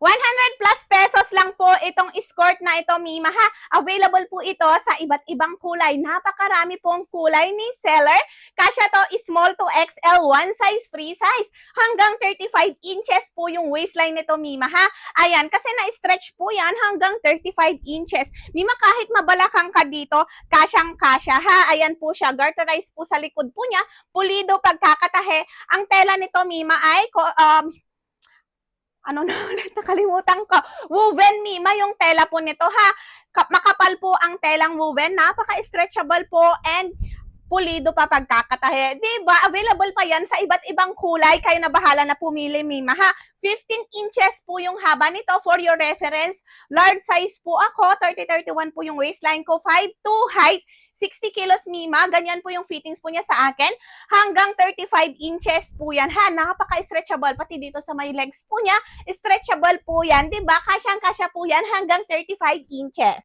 100 plus pesos lang po itong skirt na ito, Mima, ha. Available po ito sa iba't ibang kulay. Napakarami pong kulay ni seller. Kasya to small to XL, one size, free size. Hanggang 35 inches po yung waistline nito, Mima, ha. Ayan, kasi na-stretch po yan hanggang 35 inches. Mima, kahit mabalakang ka dito, kasyang-kasya, ha. Ayan po siya, garterized po sa likod po niya. Pulido pagkakatahe. Ang tela nito, Mima, ay ano na ulit, nakalimutan ko. Woven, Mima, yung tela po nito, ha. Makapal po ang telang woven, napaka-stretchable po, and pulido pa pagkakatahe. Diba? Available pa yan sa iba't ibang kulay. Kayo na bahala na pumili, Mima, ha. 15 inches po yung haba nito for your reference. Large size po ako. 30-31 po yung waistline ko. 5'2" height. 60 kilos, Mima. Ganyan po yung fittings po niya sa akin. Hanggang 35 inches po yan, ha. Napaka-stretchable. Pati dito sa may legs po niya, stretchable po yan. Diba? Kasyang-kasya po yan hanggang 35 inches.